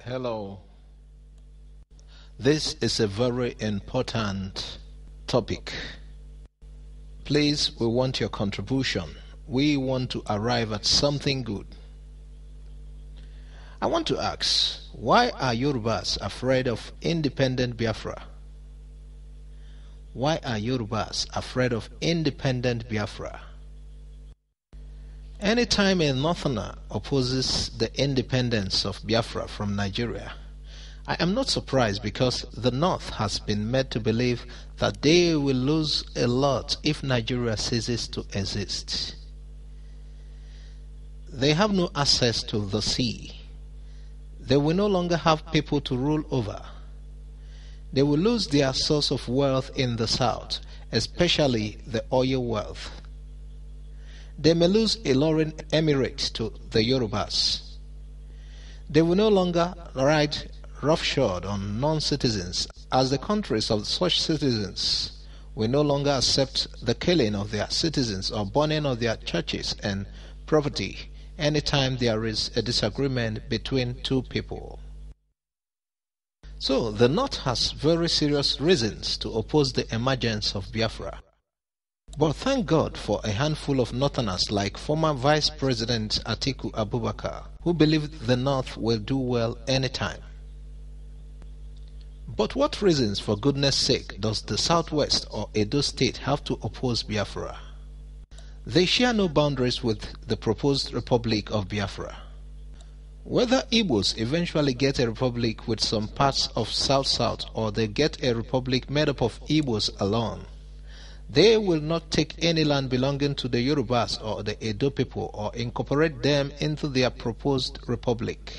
Hello. This is a very important topic. Please, we want your contribution. We want to arrive at something good. I want to ask, why are Yorubas afraid of independent Biafra? Why are Yorubas afraid of independent Biafra? Anytime a Northerner opposes the independence of Biafra from Nigeria, I am not surprised because the North has been made to believe that they will lose a lot if Nigeria ceases to exist. They have no access to the sea. They will no longer have people to rule over. They will lose their source of wealth in the South, especially the oil wealth. They may lose a Ilorin Emirate to the Yorubas. They will no longer ride roughshod on non-citizens, as the countries of such citizens will no longer accept the killing of their citizens or burning of their churches and property anytime there is a disagreement between two people. So the North has very serious reasons to oppose the emergence of Biafra. But thank God for a handful of Northerners like former Vice President Atiku Abubakar, who believe the North will do well anytime. But what reasons, for goodness sake, does the Southwest or Edo State have to oppose Biafra? They share no boundaries with the proposed Republic of Biafra. Whether Igbos eventually get a republic with some parts of South-South or they get a republic made up of Igbos alone, they will not take any land belonging to the Yorubas or the Edo people or incorporate them into their proposed republic.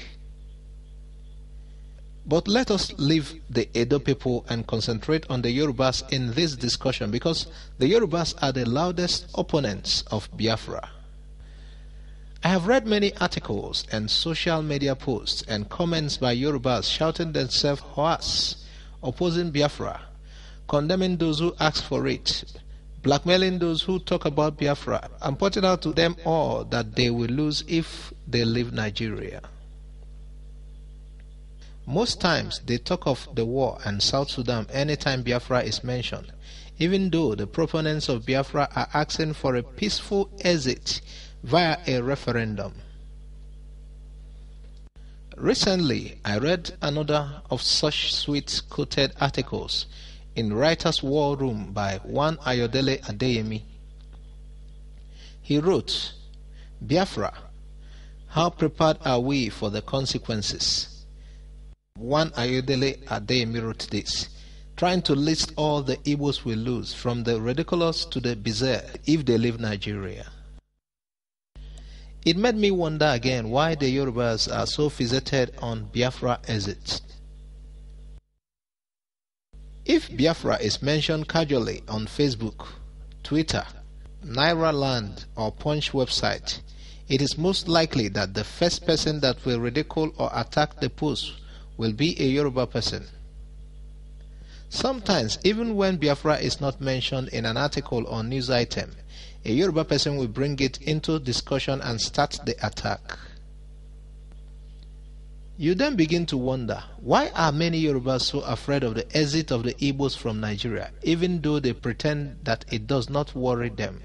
But let us leave the Edo people and concentrate on the Yorubas in this discussion, because the Yorubas are the loudest opponents of Biafra. I have read many articles and social media posts and comments by Yorubas shouting themselves hoarse, opposing Biafra, condemning those who ask for it, blackmailing those who talk about Biafra, and pointing out to them all that they will lose if they leave Nigeria. Most times they talk of the war and South Sudan anytime Biafra is mentioned, even though the proponents of Biafra are asking for a peaceful exit via a referendum. Recently, I read another of such sweet-quoted articles in Writer's War Room by one Ayodele Adeyemi. He wrote, "Biafra, how prepared are we for the consequences?" One Ayodele Adeyemi wrote this, trying to list all the Igbos will lose, from the ridiculous to the bizarre, if they leave Nigeria. It made me wonder again why the Yorubas are so fixated on Biafra exit. If Biafra is mentioned casually on Facebook, Twitter, Nairaland or Punch website, it is most likely that the first person that will ridicule or attack the post will be a Yoruba person. Sometimes, even when Biafra is not mentioned in an article or news item, a Yoruba person will bring it into discussion and start the attack. You then begin to wonder, why are many Yorubas so afraid of the exit of the Igbos from Nigeria, even though they pretend that it does not worry them?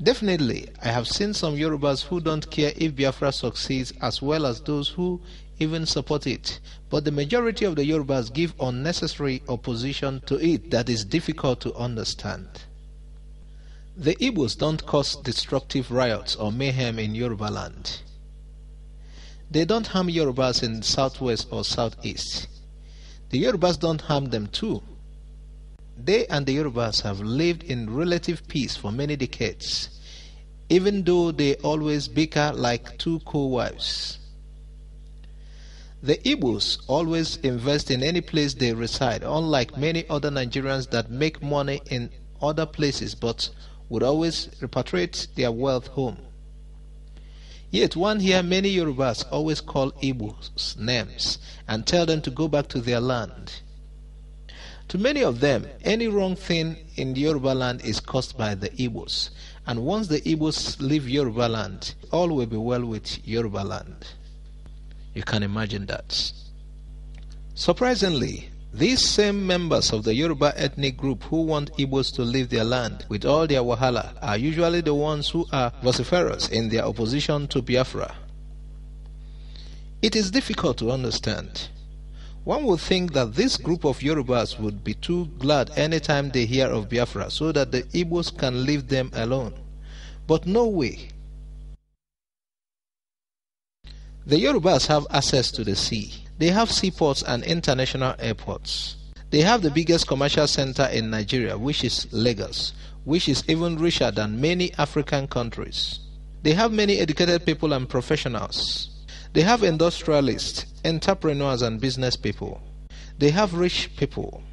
Definitely, I have seen some Yorubas who don't care if Biafra succeeds, as well as those who even support it, but the majority of the Yorubas give unnecessary opposition to it that is difficult to understand. The Igbos don't cause destructive riots or mayhem in Yoruba land. They don't harm Yorubas in southwest or southeast. The Yorubas don't harm them too. They and the Yorubas have lived in relative peace for many decades, even though they always bicker like two co-wives. The Igbos always invest in any place they reside, unlike many other Nigerians that make money in other places but would always repatriate their wealth home. Yet one hears many Yorubas always call Igbos names and tell them to go back to their land. To many of them, any wrong thing in Yoruba land is caused by the Igbos, and once the Igbos leave Yoruba land, all will be well with Yoruba land. You can imagine that. Surprisingly, these same members of the Yoruba ethnic group who want Igbos to leave their land with all their wahala are usually the ones who are vociferous in their opposition to Biafra. It is difficult to understand. One would think that this group of Yorubas would be too glad anytime they hear of Biafra so that the Igbos can leave them alone. But no way. The Yorubas have access to the sea. They have seaports and international airports. They have the biggest commercial center in Nigeria, which is Lagos, which is even richer than many African countries. They have many educated people and professionals. They have industrialists, entrepreneurs and business people. They have rich people.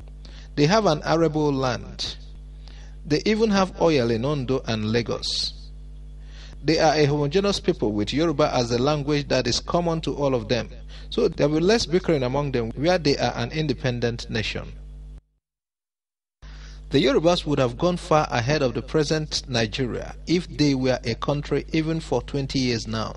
They have an arable land. They even have oil in Ondo and Lagos. They are a homogeneous people with Yoruba as the language that is common to all of them. So there will be less bickering among them where they are an independent nation. The Yorubas would have gone far ahead of the present Nigeria if they were a country even for 20 years now.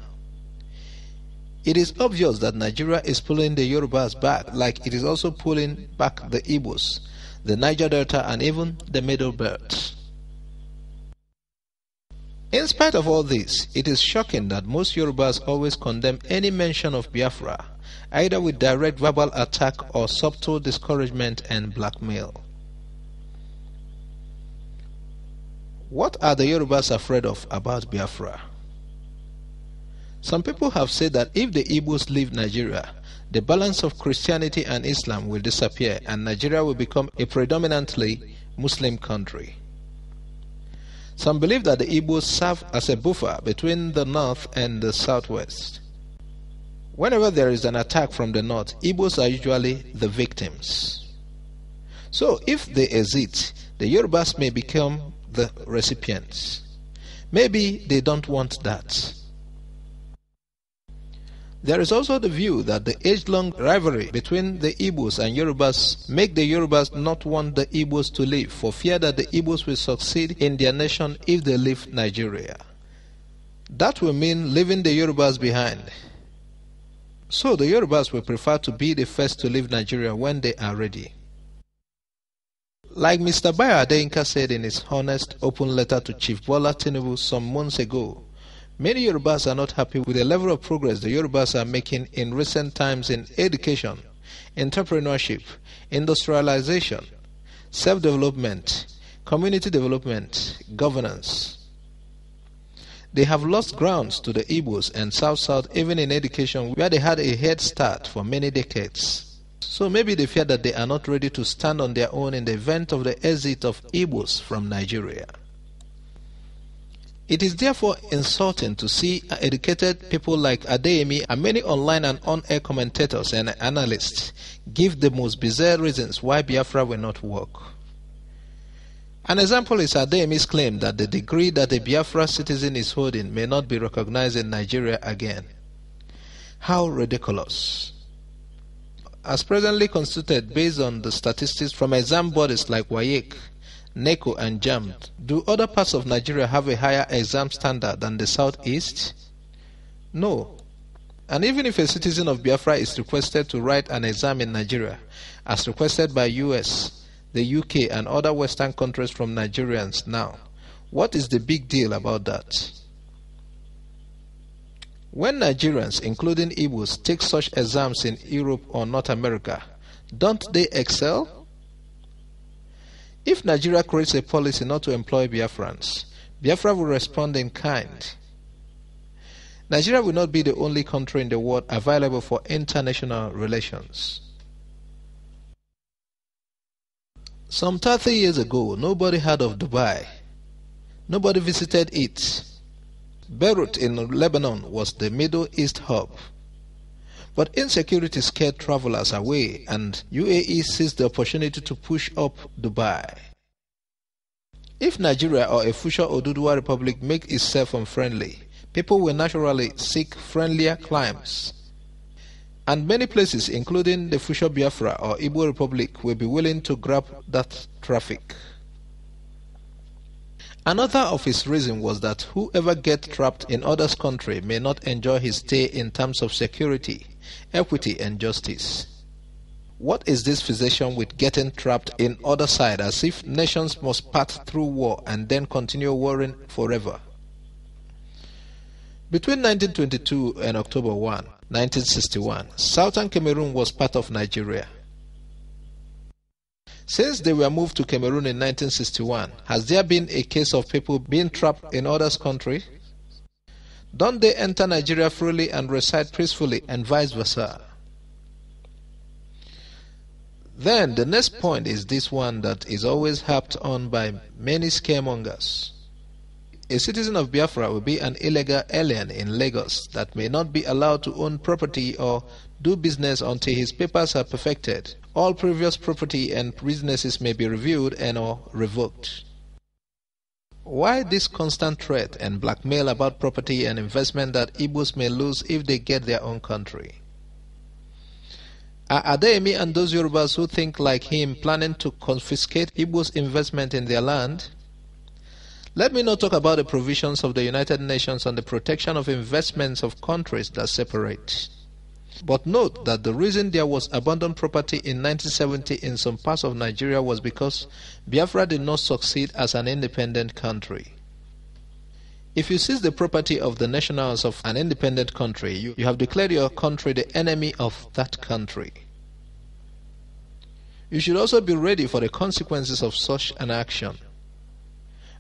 It is obvious that Nigeria is pulling the Yorubas back like it is also pulling back the Igbos, the Niger Delta and even the Middle Belt. In spite of all this, it is shocking that most Yorubas always condemn any mention of Biafra, either with direct verbal attack or subtle discouragement and blackmail. What are the Yorubas afraid of about Biafra? Some people have said that if the Igbos leave Nigeria, the balance of Christianity and Islam will disappear and Nigeria will become a predominantly Muslim country. Some believe that the Igbos serve as a buffer between the north and the southwest. Whenever there is an attack from the north, Igbos are usually the victims. So if they exit, the Yorubas may become the recipients. Maybe they don't want that. There is also the view that the age-long rivalry between the Igbos and Yorubas make the Yorubas not want the Igbos to leave for fear that the Igbos will succeed in their nation if they leave Nigeria. That will mean leaving the Yorubas behind. So the Yorubas will prefer to be the first to leave Nigeria when they are ready. Like Mr. Bayo Adeyinka said in his honest, open letter to Chief Bola Tinubu some months ago, many Yorubas are not happy with the level of progress the Yorubas are making in recent times in education, entrepreneurship, industrialization, self-development, community development, governance. They have lost grounds to the Igbos and South-South even in education where they had a head start for many decades. So maybe they fear that they are not ready to stand on their own in the event of the exit of Igbos from Nigeria. It is therefore insulting to see educated people like Adeyemi and many online and on-air commentators and analysts give the most bizarre reasons why Biafra will not work. An example is Adeyemi's claim that the degree that a Biafra citizen is holding may not be recognized in Nigeria again. How ridiculous. As presently constituted based on the statistics from exam bodies like WAEC, NECO and JAM, do other parts of Nigeria have a higher exam standard than the Southeast? No. And even if a citizen of Biafra is requested to write an exam in Nigeria, as requested by US, the UK and other Western countries from Nigerians now, what is the big deal about that? When Nigerians, including Igbos, take such exams in Europe or North America, don't they excel? If Nigeria creates a policy not to employ Biafrans, Biafra will respond in kind. Nigeria will not be the only country in the world available for international relations. Some 30 years ago, nobody heard of Dubai. Nobody visited it. Beirut in Lebanon was the Middle East hub. But insecurity scared travelers away and UAE seized the opportunity to push up Dubai. If Nigeria or a future Oduduwa Republic make itself unfriendly, people will naturally seek friendlier climes. And many places, including the future Biafra or Igbo Republic, will be willing to grab that traffic. Another of his reasons was that whoever gets trapped in others' country may not enjoy his stay in terms of security, equity, and justice. What is this fixation with getting trapped in other side, as if nations must pass through war and then continue warring forever? Between 1922 and October 1, 1961, Southern Cameroon was part of Nigeria. Since they were moved to Cameroon in 1961, has there been a case of people being trapped in others' country? Don't they enter Nigeria freely and reside peacefully, and vice versa? Then the next point is this one that is always harped on by many scaremongers. A citizen of Biafra will be an illegal alien in Lagos that may not be allowed to own property or do business until his papers are perfected. All previous property and businesses may be reviewed and or revoked. Why this constant threat and blackmail about property and investment that Igbos may lose if they get their own country? Are Adeyemi and those Yorubas who think like him planning to confiscate Igbos' investment in their land? Let me not talk about the provisions of the United Nations on the protection of investments of countries that separate. But note that the reason there was abundant property in 1970 in some parts of Nigeria was because Biafra did not succeed as an independent country. If you seize the property of the nationals of an independent country, you have declared your country the enemy of that country. You should also be ready for the consequences of such an action.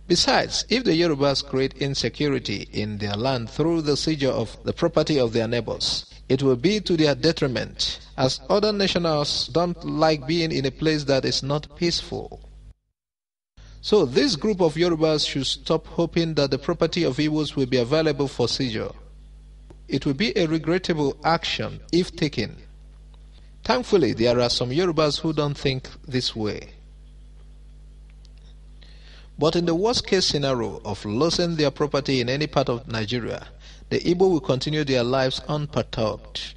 Besides, if the Yorubas create insecurity in their land through the seizure of the property of their neighbors, it will be to their detriment, as other nationals don't like being in a place that is not peaceful. So this group of Yorubas should stop hoping that the property of Igbos will be available for seizure. It will be a regrettable action if taken. Thankfully, there are some Yorubas who don't think this way. But in the worst case scenario of losing their property in any part of Nigeria, the Igbo will continue their lives unperturbed.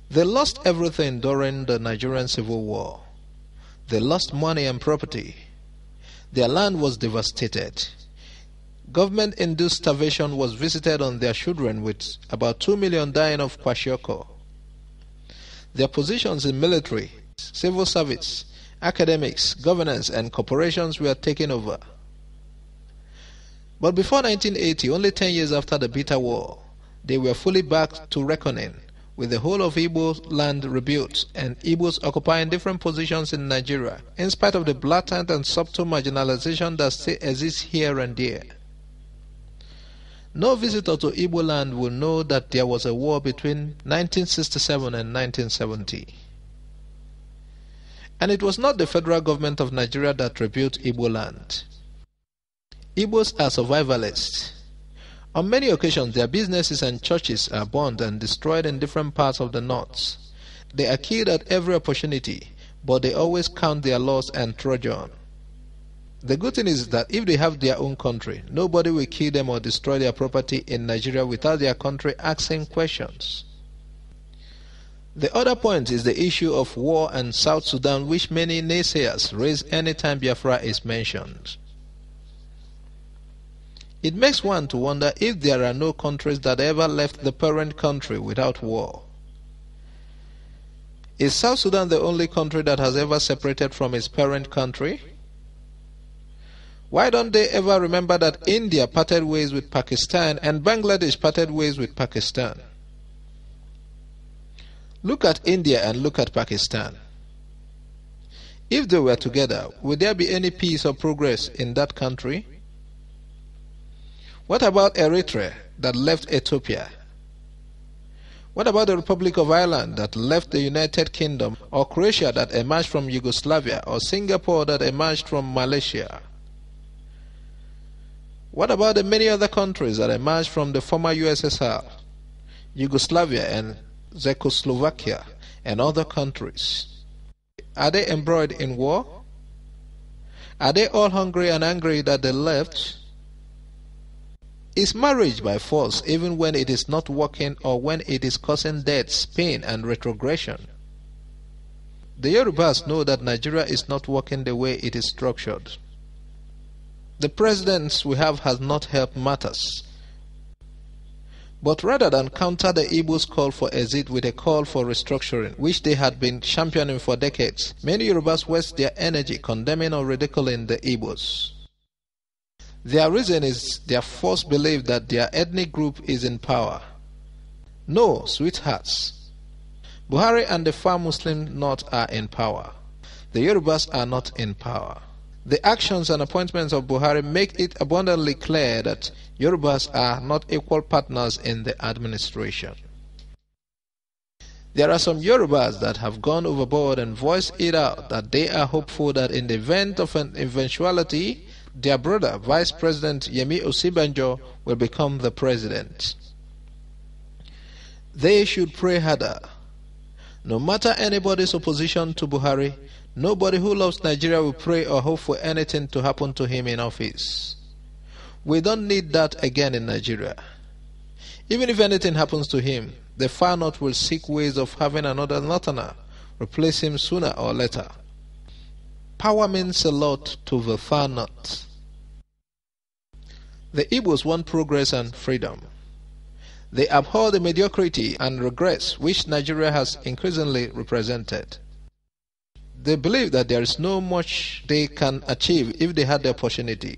They lost everything during the Nigerian Civil War. They lost money and property. Their land was devastated. Government-induced starvation was visited on their children, with about 2 million dying of kwashiorkor. Their positions in military, civil service, academics, governance, and corporations were taken over. But before 1980, only 10 years after the bitter war, they were fully back to reckoning, with the whole of Igbo land rebuilt and Igbos occupying different positions in Nigeria, in spite of the blatant and subtle marginalization that still exists here and there. No visitor to Igbo land will know that there was a war between 1967 and 1970. And it was not the federal government of Nigeria that rebuilt Igbo land. Igbos are survivalists. On many occasions, their businesses and churches are burned and destroyed in different parts of the north. They are killed at every opportunity, but they always count their loss and trudge on. The good thing is that if they have their own country, nobody will kill them or destroy their property in Nigeria without their country asking questions. The other point is the issue of war and South Sudan, which many naysayers raise anytime Biafra is mentioned. It makes one to wonder if there are no countries that ever left the parent country without war. Is South Sudan the only country that has ever separated from its parent country? Why don't they ever remember that India parted ways with Pakistan and Bangladesh parted ways with Pakistan? Look at India and look at Pakistan. If they were together, would there be any peace or progress in that country? What about Eritrea that left Ethiopia? What about the Republic of Ireland that left the United Kingdom, or Croatia that emerged from Yugoslavia, or Singapore that emerged from Malaysia? What about the many other countries that emerged from the former USSR, Yugoslavia and Czechoslovakia, and other countries? Are they embroiled in war? Are they all hungry and angry that they left? Is marriage by force even when it is not working or when it is causing deaths, pain, and retrogression? The Yorubas know that Nigeria is not working the way it is structured. The presidents we have has not helped matters. But rather than counter the Igbos' call for exit with a call for restructuring, which they had been championing for decades, many Yorubas waste their energy condemning or ridiculing the Igbos. Their reason is their false belief that their ethnic group is in power. No, sweethearts. Buhari and the far Muslim North are in power. The Yorubas are not in power. The actions and appointments of Buhari make it abundantly clear that Yorubas are not equal partners in the administration. There are some Yorubas that have gone overboard and voiced it out that they are hopeful that in the event of an eventuality, their brother, Vice President Yemi Osibanjo, will become the president. They should pray harder. No matter anybody's opposition to Buhari, nobody who loves Nigeria will pray or hope for anything to happen to him in office. We don't need that again in Nigeria. Even if anything happens to him, the far north will seek ways of having another northerner replace him sooner or later. Power means a lot to the far north. The Igbos want progress and freedom. They abhor the mediocrity and regrets which Nigeria has increasingly represented. They believe that there is no much they can achieve if they had the opportunity.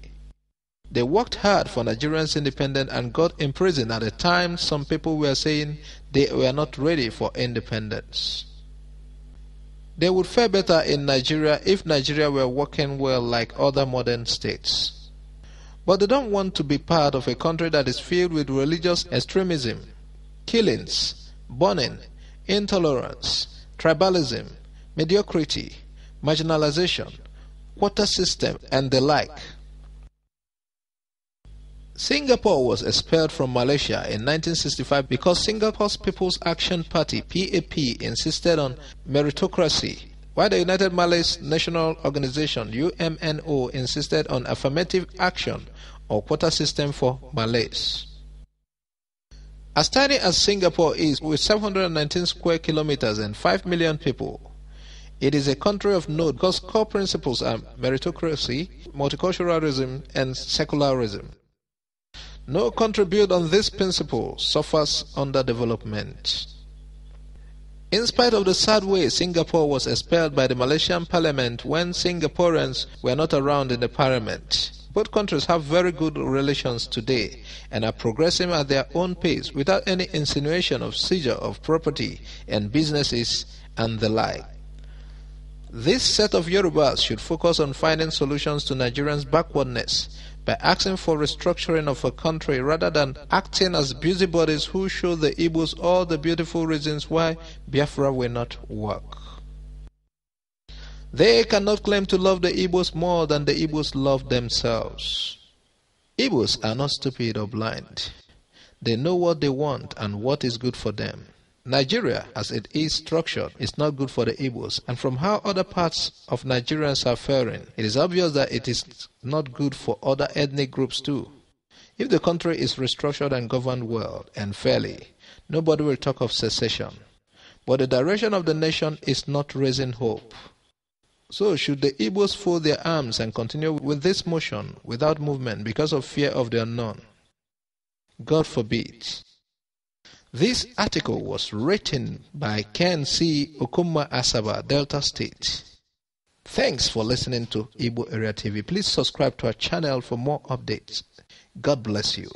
They worked hard for Nigerians' independence and got imprisoned at a time some people were saying they were not ready for independence. They would fare better in Nigeria if Nigeria were working well like other modern states. But they don't want to be part of a country that is filled with religious extremism, killings, burning, intolerance, tribalism, mediocrity, marginalization, quota system, and the like. Singapore was expelled from Malaysia in 1965 because Singapore's People's Action Party (PAP) insisted on meritocracy, while the United Malays National Organization (UMNO) insisted on affirmative action or quota system for Malays. As tiny as Singapore is, with 719 square kilometers and 5 million people, it is a country of note because core principles are meritocracy, multiculturalism, and secularism. No country built on this principle suffers underdevelopment. In spite of the sad way Singapore was expelled by the Malaysian parliament when Singaporeans were not around in the parliament, both countries have very good relations today and are progressing at their own pace without any insinuation of seizure of property and businesses and the like. This set of Yorubas should focus on finding solutions to Nigerians' backwardness by asking for restructuring of a country rather than acting as busybodies who show the Igbos all the beautiful reasons why Biafra will not work. They cannot claim to love the Igbos more than the Igbos love themselves. Igbos are not stupid or blind. They know what they want and what is good for them. Nigeria, as it is structured, is not good for the Igbos, and from how other parts of Nigerians are faring, it is obvious that it is not good for other ethnic groups too. If the country is restructured and governed well and fairly, nobody will talk of secession. But the direction of the nation is not raising hope. So should the Igbos fold their arms and continue with this motion without movement because of fear of the unknown? God forbid. This article was written by Ken C. Okumma Asaba, Delta State. Thanks for listening to Igbo Area TV. Please subscribe to our channel for more updates. God bless you.